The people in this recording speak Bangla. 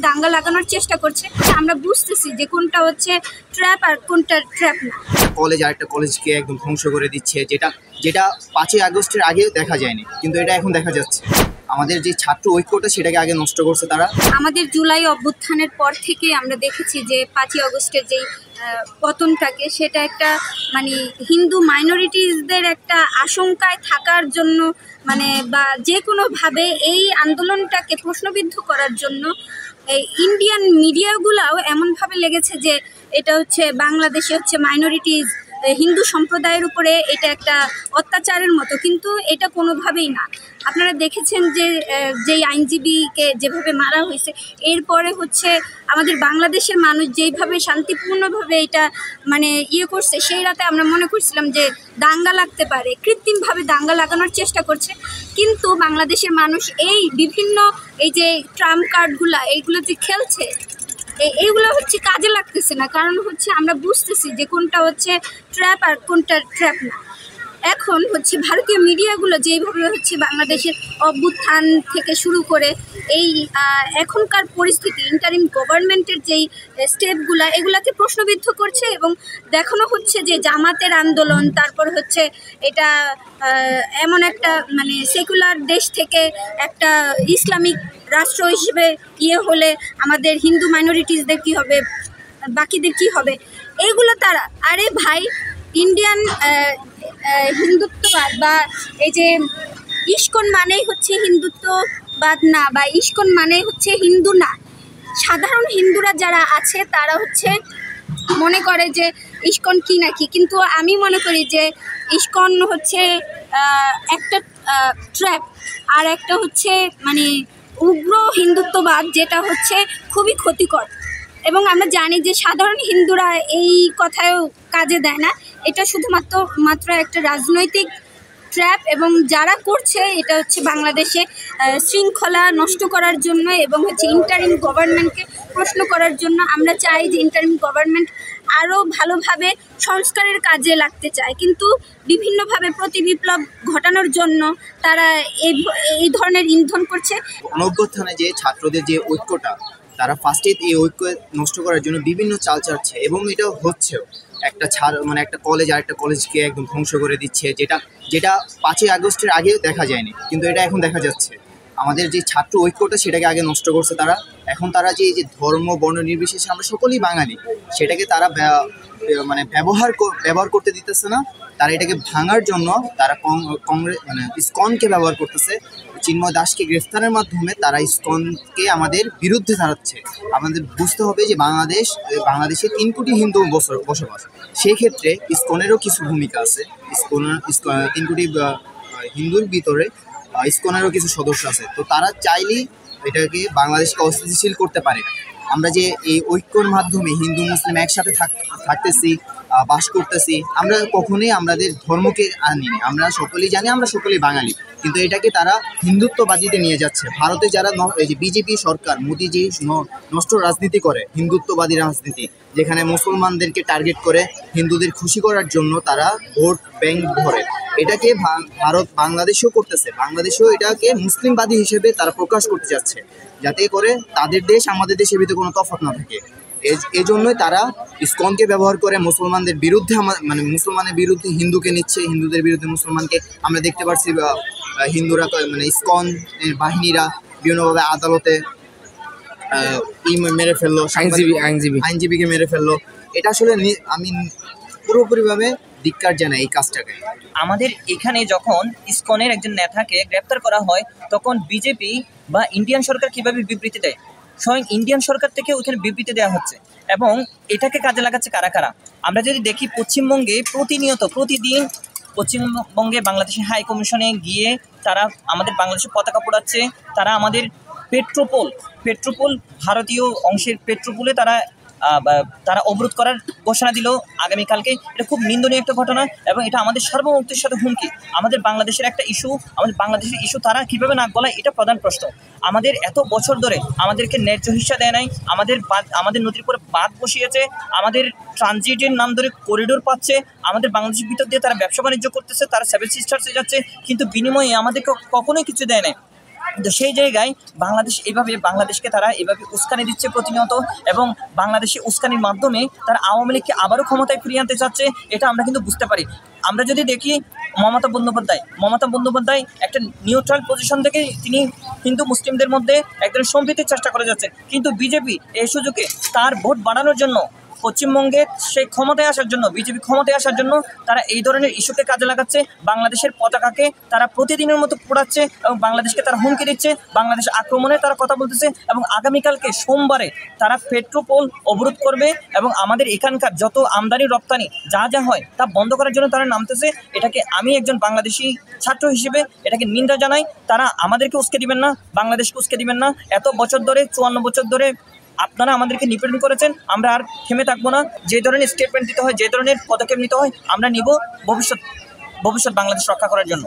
দাঙ্গা লাগানোর চেষ্টা করছে। আমরা বুঝতেছি যে কোনটা হচ্ছে ট্র্যাপ আর কোনটা ট্র্যাপ না। কলেজ আরেকটা কলেজকে একদম ধ্বংস করে দিচ্ছে, যেটা যেটা 5ই আগস্টের আগে দেখা যায়নি, কিন্তু এটা এখন দেখা যাচ্ছে। আমাদের যে ছাত্র ঐক্যটা সেটাকে আগে নষ্ট করছে তারা। আমাদের জুলাই অভ্যুত্থানের পর থেকে আমরা দেখেছি যে 5ই আগস্টের যেই পতনটাকে, সেটা একটা মানে হিন্দু মাইনরিটিসদের একটা আশঙ্কায় থাকার জন্য, মানে বা যে কোনোভাবে এই আন্দোলনটাকে প্রশ্নবিদ্ধ করার জন্য এই ইন্ডিয়ান মিডিয়াগুলাও এমনভাবে লেগেছে যে এটা হচ্ছে বাংলাদেশে হচ্ছে মাইনরিটিস হিন্দু সম্প্রদায়ের উপরে এটা একটা অত্যাচারের মতো, কিন্তু এটা কোনোভাবেই না। আপনারা দেখেছেন যে যেই আইনজীবীকে যেভাবে মারা হয়েছে, এরপরে হচ্ছে আমাদের বাংলাদেশের মানুষ যেইভাবে শান্তিপূর্ণভাবে এটা মানে করছে, সেই রাতে আমরা মনে করছিলাম যে দাঙ্গা লাগতে পারে, কৃত্রিমভাবে দাঙ্গা লাগানোর চেষ্টা করছে। কিন্তু বাংলাদেশের মানুষ এই বিভিন্ন এই যে ট্রাম্প কার্ডগুলা এইগুলো যে খেলছে, এইগুলো হচ্ছে কাজে লাগতেছে না। কারণ হচ্ছে আমরা বুঝতেছি যে কোনটা হচ্ছে ট্র্যাপ আর কোনটা ট্র্যাপ না। এখন হচ্ছে ভারতীয় মিডিয়াগুলো যেইভাবে হচ্ছে বাংলাদেশের অভ্যুত্থান থেকে শুরু করে এই এখনকার পরিস্থিতি, ইন্টারিম গভর্নমেন্টের যেই স্টেপগুলা, এগুলাকে প্রশ্নবিদ্ধ করছে এবং দেখানো হচ্ছে যে জামাতের আন্দোলন, তারপর হচ্ছে এটা এমন একটা মানে সেকুলার দেশ থেকে একটা ইসলামিক রাষ্ট্র হিসেবে হলে আমাদের হিন্দু মাইনরিটিসদের কী হবে, বাকিদের কী হবে, এইগুলো তারা। আরে ভাই, ইন্ডিয়ান হিন্দুত্ববাদ বা এই যে ইস্কন মানেই হচ্ছে হিন্দুত্ববাদ না, বা ইস্কন মানে হচ্ছে হিন্দু না। সাধারণ হিন্দুরা যারা আছে তারা হচ্ছে মনে করে যে ইস্কন কি নাকি, কিন্তু আমি মনে করি যে ইস্কন হচ্ছে একটা ট্র্যাপ, আর একটা হচ্ছে মানে উগ্র হিন্দুত্ববাদ, যেটা হচ্ছে খুবই ক্ষতিকর। এবং আমরা জানি যে সাধারণ হিন্দুরা এই কথায়ও কাজে দেয় না, এটা শুধুমাত্র একটা রাজনৈতিক ট্র্যাপ, এবং যারা করছে এটা হচ্ছে বাংলাদেশে শৃঙ্খলা নষ্ট করার জন্য এবং হচ্ছে ইন্টারিম গভর্নমেন্টকে প্রশ্ন করার জন্য। আমরা চাই যে ইন্টারিম গভর্নমেন্ট আরও ভালোভাবে সংস্কারের কাজে লাগতে চায়, কিন্তু বিভিন্নভাবে প্রতিবিপ্লব ঘটানোর জন্য তারা এই ধরনের ইন্ধন করছে। অনভ্যুত্থানে যে ছাত্রদের যে ঐক্যটা, তারা ফার্স্টে এই ঐক্য নষ্ট করার জন্য বিভিন্ন চাল চাচ্ছে, এবং এটা হচ্ছেও। একটা কলেজ আরেকটা কলেজকে একদম ধ্বংস করে দিচ্ছে, যেটা যেটা 5ই আগস্টের আগে দেখা যায়নি, কিন্তু এটা এখন দেখা যাচ্ছে। আমাদের যে ছাত্র ঐক্যটা সেটাকে আগে নষ্ট করছে তারা। এখন তারা যে এই যে ধর্ম বর্ণ নির্বিশেষে আমরা সকলেই বাঙালি, সেটাকে তারা মানে ব্যবহার করতে দিতেছে না। তারা এটাকে ভাঙার জন্য তারা কংগ্রেস মানে ইসকনকে ব্যবহার করতেছে। চিন্ময় দাসকে গ্রেফতারের মাধ্যমে তারা ইসকনকে আমাদের বিরুদ্ধে দাঁড়াচ্ছে। আমাদের বুঝতে হবে যে বাংলাদেশে 3 কোটি হিন্দু বসবাস, সেই ক্ষেত্রে ইসকনেরও কিছু ভূমিকা আছে। 3 কোটি হিন্দুর ভিতরে ইসকনেরও কিছু সদস্য আছে, তো তারা চাইলেই এটাকে বাংলাদেশকে অস্থিতিশীল করতে পারে। আমরা যে এই ঐক্যর মাধ্যমে হিন্দু মুসলিম একসাথে থাকতেছি, বাস করতেছি, আমরা কখনোই আমাদের ধর্মকে আনিনি। আমরা সকলেই জানি আমরা সকলেই বাঙালি, কিন্তু এটাকে তারা হিন্দুত্ববাদীতে নিয়ে যাচ্ছে। ভারতে যারা এই যে বিজেপি সরকার, মোদি যে নষ্ট রাজনীতি করে, হিন্দুত্ববাদী রাজনীতি, যেখানে মুসলমানদেরকে টার্গেট করে হিন্দুদের খুশি করার জন্য তারা ভোট ব্যাংক ধরে, এটাকে বাংলাদেশেও করতেছে। বাংলাদেশেও এটাকে মুসলিমবাদী হিসেবে তারা প্রকাশ করতে যাচ্ছে, যাতে করে তাদের দেশ আমাদের দেশের ভিতরে কোনো তফাৎ না থাকে। এই জন্যই তারা ইসকনকে ব্যবহার করে মুসলমানদের বিরুদ্ধে, মানে মুসলমানের বিরুদ্ধে হিন্দুকে নিচ্ছে, হিন্দুদের বিরুদ্ধে মুসলমানকে। আমরা দেখতে পাচ্ছি হিন্দুরা মানে ইসকন বাহিনীরা বিভিন্নভাবে আদালতে মেরে ফেললো, আইনজীবীকে মেরে ফেললো। এটা আসলে আমি পুরোপুরিভাবে ধিক্কার জানাই এই কাজটাকে। আমাদের এখানে যখন ইসকনের একজন নেতাকে গ্রেপ্তার করা হয়, তখন বিজেপি বা ইন্ডিয়ান সরকার কীভাবে বিবৃতি দেয়, স্বয়ং ইন্ডিয়ান সরকার থেকে ওখানে বিবৃতি দেওয়া হচ্ছে, এবং এটাকে কাজে লাগাচ্ছে কারা কারা। আমরা যদি দেখি পশ্চিমবঙ্গে প্রতিদিন পশ্চিমবঙ্গে বাংলাদেশের হাই কমিশনে গিয়ে তারা আমাদের বাংলাদেশের পতাকা পোড়াচ্ছে। তারা আমাদের পেট্রোপোল ভারতীয় অংশের পেট্রোপোলে তারা অবরোধ করার ঘোষণা দিল আগামীকালকে। এটা খুব নিন্দনীয় একটা ঘটনা, এবং এটা আমাদের সার্বভৌমত্বের সাথে হুমকি। আমাদের বাংলাদেশের একটা ইস্যু তারা কীভাবে নাক গলায়, এটা প্রধান প্রশ্ন। আমাদের এত বছর ধরে আমাদেরকে ন্যায্য হিস্সা দেয় নাই, আমাদের নদীর উপরে বাঁধ বসিয়েছে, আমাদের ট্রানজিটের নাম ধরে করিডোর পাচ্ছে, আমাদের বাংলাদেশের ভিতর দিয়ে তারা ব্যবসা বাণিজ্য করতেছে, তারা 7 সিস্টার্সে যাচ্ছে, কিন্তু বিনিময়ে আমাদেরকে কখনোই কিছু দেয় নাই। তো সেই জায়গায় বাংলাদেশকে তারা এভাবে উস্কানি দিচ্ছে প্রতিনিয়ত, এবং বাংলাদেশে উস্কানির মাধ্যমে তারা আওয়ামী লীগকে আবারও ক্ষমতায় ফিরিয়ে আনতে চাচ্ছে। এটা আমরা কিন্তু বুঝতে পারি। আমরা যদি দেখি মমতা বন্দ্যোপাধ্যায় একটা নিউট্রাল পজিশন থেকে তিনি হিন্দু মুসলিমদের মধ্যে একদম সম্প্রীতির চেষ্টা করে যাচ্ছেন, কিন্তু বিজেপি এই সুযোগে তার ভোট বাড়ানোর জন্য, পশ্চিমবঙ্গে সেই ক্ষমতায় আসার জন্য, বিজেপি ক্ষমতায় আসার জন্য তারা এই ধরনের ইস্যুকে কাজে লাগাচ্ছে। বাংলাদেশের পতাকাকে তারা প্রতিদিনের মতো পোড়াচ্ছে এবং বাংলাদেশকে তারা হুমকি দিচ্ছে, বাংলাদেশ আক্রমণে তারা কথা বলতেছে, এবং আগামীকালকে সোমবারে তারা পেট্রোপোল অবরোধ করবে এবং আমাদের এখানকার যত আমদানি রপ্তানি যা হয় তা বন্ধ করার জন্য তারা নামতেছে। এটাকে আমি একজন বাংলাদেশি ছাত্র হিসেবে এটাকে নিন্দা জানাই। তারা আমাদেরকে উস্কে দিবেন না, বাংলাদেশকে উস্কে দিবেন না। এত বছর ধরে, 54 বছর ধরে আপনারা আমাদেরকে নিপীড়ন করেছেন, আমরা আর থেমে থাকবো না। যে ধরনের স্টেটমেন্ট দিতে হয়, যে ধরনের পদক্ষেপ নিতে হয় আমরা নিব ভবিষ্যৎ বাংলাদেশ রক্ষা করার জন্য।